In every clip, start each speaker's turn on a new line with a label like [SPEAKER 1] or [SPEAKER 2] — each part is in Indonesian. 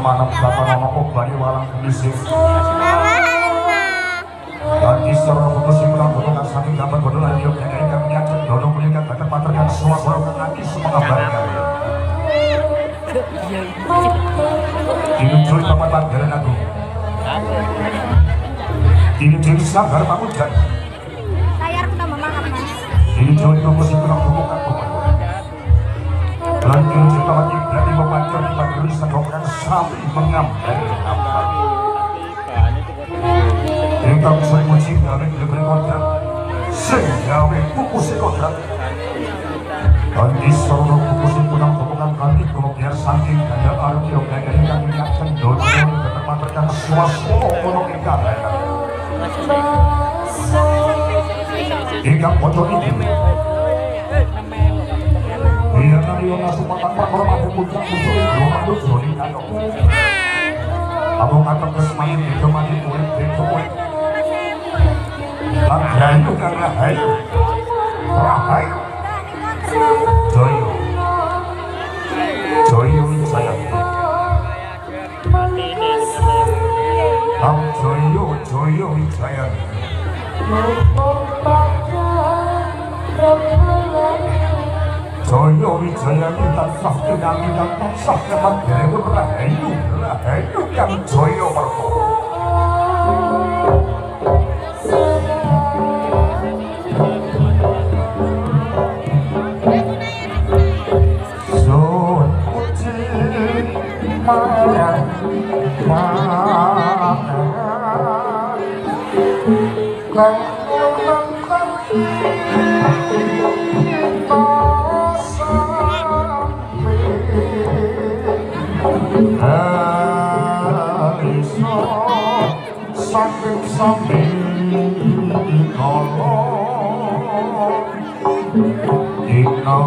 [SPEAKER 1] manap bapak nama obani walang kemisik Ganti secara putus simpulan bodokan saking gambar bodokan diok yang ingkang nyacet dono meningkat badan paterkan semua golongan nanti semua ngabarkan Dinujui papan panggilan agung Dinujui sanggar pamujan
[SPEAKER 2] layar kita memakan mas
[SPEAKER 1] Dinujui putus simpulan bodokan Lanjut cerita lagi dari memancar di pagi sedokkan sapi mengambil Engkau sering muncing dari negeri kontrak Sehingga kukusi kontrak Ganti seluruh kukusi punang topokan kami kemudian saking ganda arung yang dari kami akan dono dan termaterkan suasana kono kita Hingga pocok itu Iya nari yang nasuh patah kalau ada puncak musuh yang makhluk zoni kandung Kamu kata kesemain itu mati kulit itu kulit Rahayu kan rahayu Rahayu Joyo Joyo sayang Joyo Joyo sayang Joyo Wijaya minta sah kenangi dan sah kemat dewa Rahayu yang Joyo merko Sun uji marang Samping kolong Dino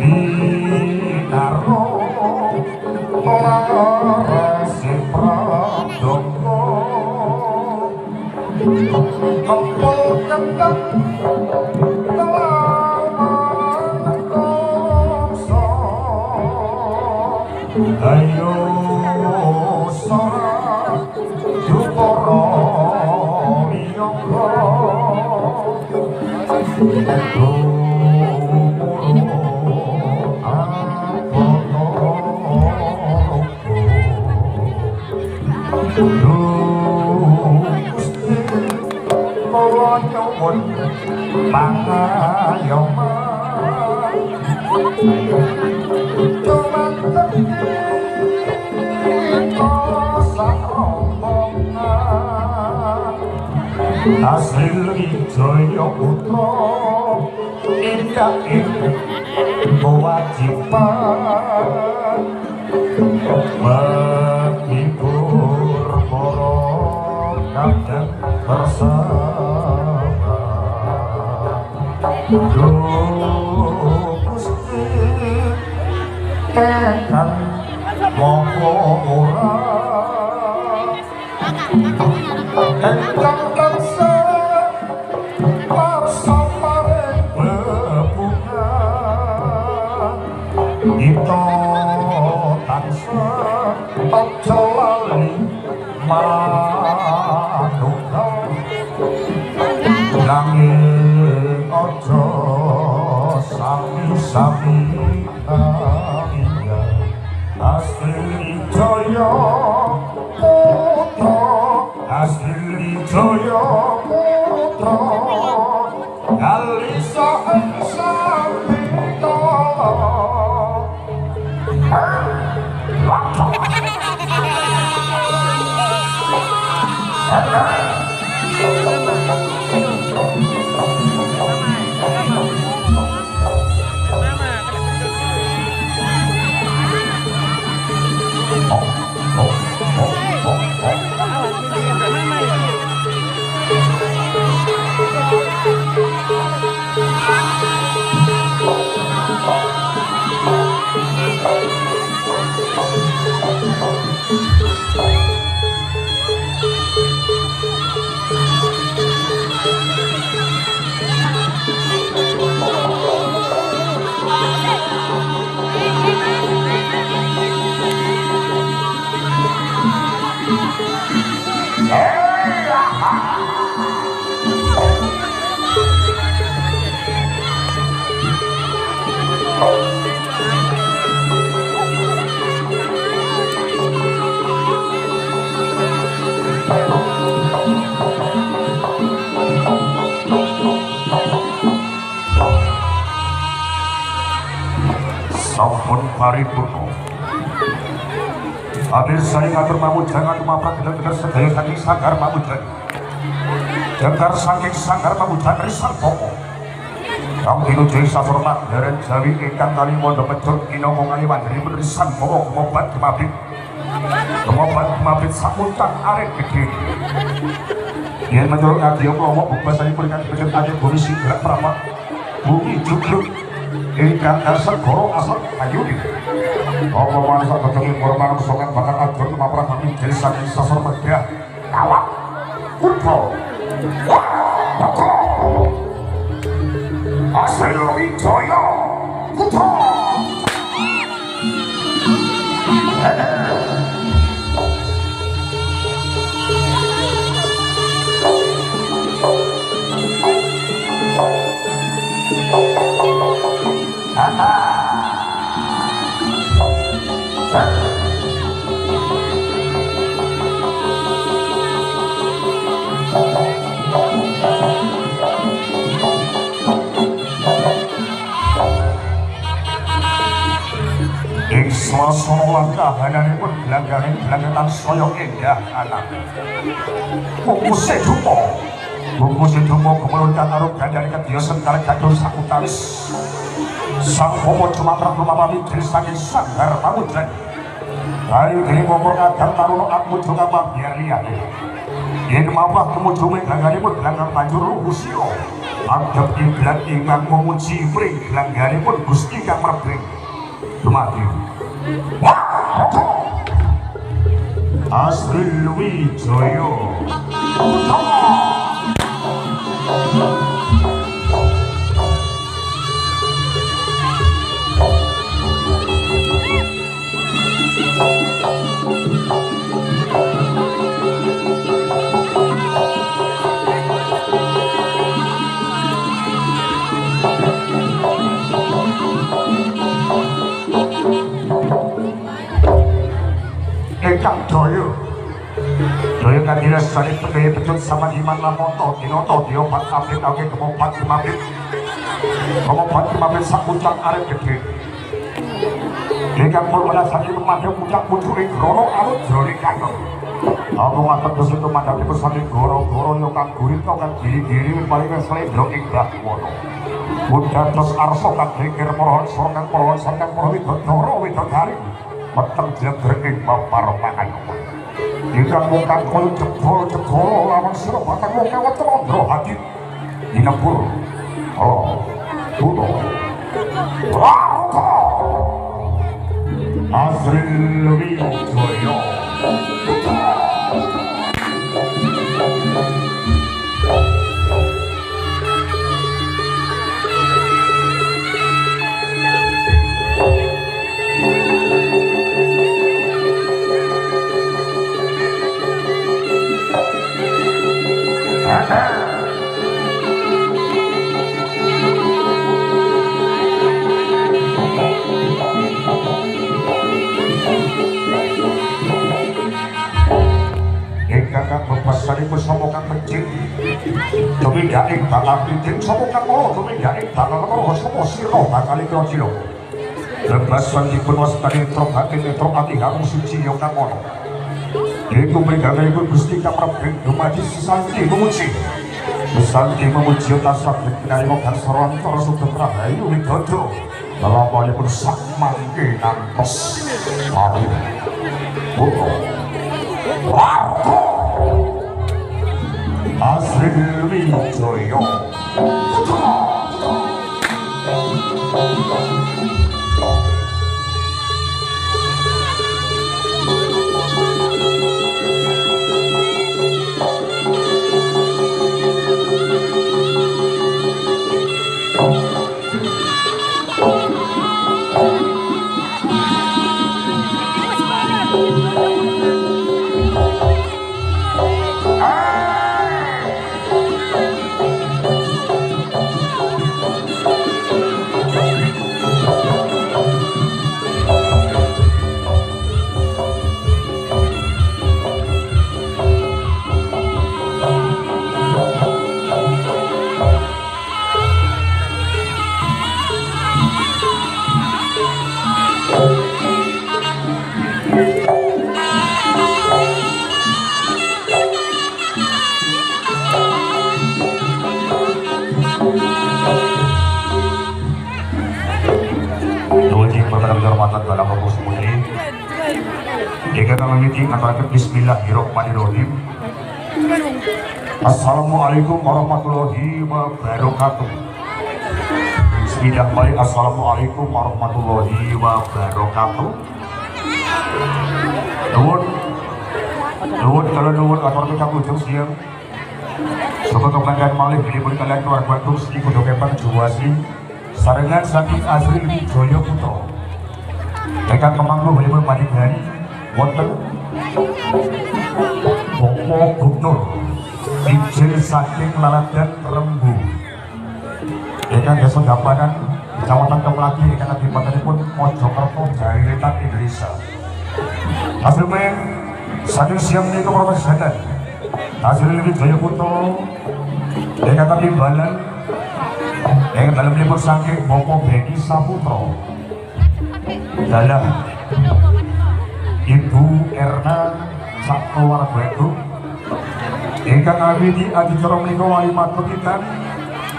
[SPEAKER 1] Dinaro Rasi pradongo Kempul kendang Ayo sora Juporo Iyoko Hasil Wijaya Putra Indah kewajiban menghibur para kadang bersama Gusti tekan moho ora engkang tansah parsamaring bebungan kita tansah aja lali manunggal nanging aja sami-sami kaya Hasil Wijaya Putra Hasil Wijaya Putra Kalisa Sampita Sampun paripurna. Hadir saya ngatur jangan lumaprak bener-bener sedaya saking sanggar mamujan. Jangkar saking sanggar mamujan dari sang poko. Kang tinuju sahormat dereng jawi ingkang kali mondo pecul kinongo ngaliwan dari bener sang poko kemobat kemabit. Kemobat kemabit samuntang arek gede. Yen menurut Adiyo Klomo bukbasanipun ingkang dipecul aja bumi sigrak prapat. Bumi jugluk ingkang dasar goro asal ayuni. Apa manisa betengin korban kesongan bakal atur kemaprak kami jadi saking sasor media kawat putro putro Asri Wijaya putro Swasana langkahananipun gelanggangan saya endah anak. Bungkuse dupa. Bungkuse dupa kemeluntan arup gandani kadya sengkar gadul sakutaris. Sang Pomo Cumaprak lumapami dari saking sanggar pamudran. Dari diri ngomong adang taruno akmuju ngambang biar liyane. Yen mapah kemuju gelangganipun gelanggang banjur ruhusio. Agap iblat ingkang memuji pring gelangganipun Gusti Kang Mrebeng. Dumadi. Asri Wijaya Kang Daya Daya kadira salib pedaya pecut sama iman lamonto dinoto diopat apit oke kemopat kemapit sakuncang arep gede Dekang pulwana sakit memadam puncak pucuri grono alut joli kayo aku ngatak dosa itu mandapin pesakit goro-goro yang gurit kau kan giri-giri paling selendro ikhlas wono udah terus arso kan dikir morohon sorkan morohon sorkan morohon widodoro widodari meteng jengger ing papar pangan ingkang mungkang koyo jebol lawan sira batang wong kawat trondro hati dinepur tudo Asri Wijaya Saripun sapa kang becik tumindaking bakal pidin sapa kang kala tumindaking bakal kala sapa sira bakal krajila lebasan dipun wastani trobati netro ati harung suci yo kang ana iku mengganipun Gusti Kang Mrebeng dumadi sesanti memuji tasah dinarima kang sarantara sugeng rahayu widodo lelampahipun sak mangke ngantos hari Asri Wijaya Nuhun pertama kehormatan dalam fokus putri. Jika kami meeting antara Bismillahirrahmanirrahim. Assalamualaikum warahmatullahi wabarakatuh. Bismillahirrahmanirrahim. Assalamualaikum warahmatullahi wabarakatuh. Nuhun kalau nuhun atur kita ujung siang. Sobat kebanggaan malih beli kalian keluar Bandung sedikit kudu kepang juwasi. Sarengan saking Azril Wijoyo Putra. Rekan kemanggu beli manikani wonten Bopo Gubernur Injil saking Laladan Rembu. Rekan desa Gampanan Kecamatan Kemlati rekan akibatanipun Mojokerto Jari Letan Indonesia. Hasilnya saking siang ini ke Profesor Sedan Azril Wijoyo Putra rekan timbalan yang dalam libur saking Bopo Beni Saputra dalam Ibu Erna sak keluarga itu ingkang awidi adicara menika wali matur-matur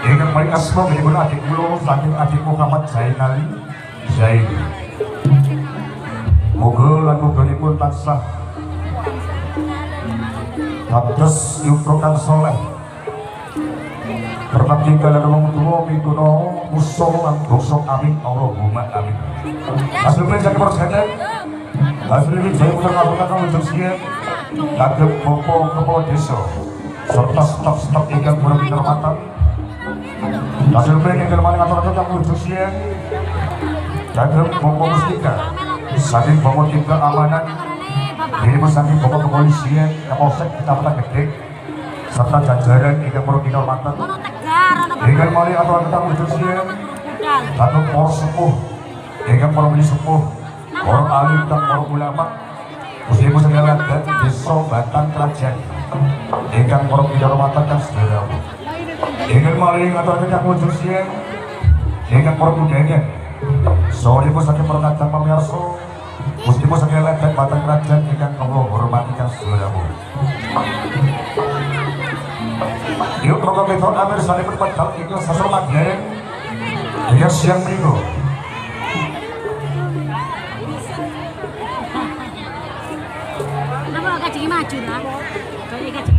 [SPEAKER 1] ingkang paling asma menyebut adik kula saking adik Muhammad Zainali Zain. Moga lan muganipun tansah dados yutra kang saleh berkat tinggalan wong tuwa miguno usul lan bangsa amin Allahumma amin. Asline sak persenan Azril Wijoyo Putra ngapunten ujung siang kagem Bopo Kepala Desa serta staf-staf ingkang kula kinurmatan. Asline ingkang malih ngaturaken kang ujung siang kagem Bopo Mustika saking Bopo Tinggal Amanat ini saking Bopo Kepolisian Kapolsek Kecamatan Gedhek serta jajaran ingkang kula kinurmatan. Ingkang malih aturaken kang ujung siang kagem para sepuh ingkang para mili sepuh orang alim dan para ulama muslim segala dan desa Batang Kerajaan ingkang para kinurmatan kang sedherek ingkang malih ngaturaken kang ujung siang ingkang para budaya saha saking para kadang pamirsa muslim segala dan Batang Kerajaan ingkang kula hormati kang sedherek. Yuk program itu amir saling berpadal itu sasar magian ingkang siang minggu.
[SPEAKER 2] Kaji maju lah, kaji maju.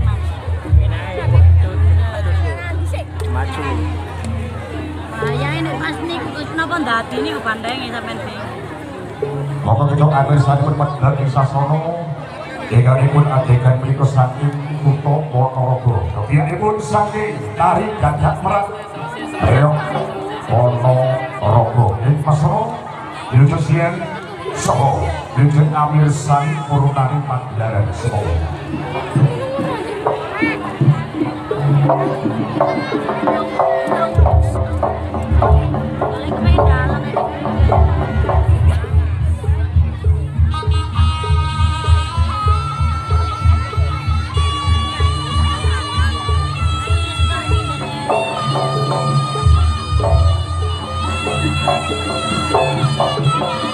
[SPEAKER 3] Maju.
[SPEAKER 2] Ya ini pas nih, kenapa ndati ini kebandengi sampai ini?
[SPEAKER 1] Maka kita ambil saat berpadal di sasono, ingkangipun adegan menika saking Kutha Ponorogo. Piyambakipun saking Tari Gagak Merak, Reok Ponorogo. Ing pasro diluncur siang soho Dirjen Amir Sani Purunani Pandaran Solo.
[SPEAKER 2] Thank you.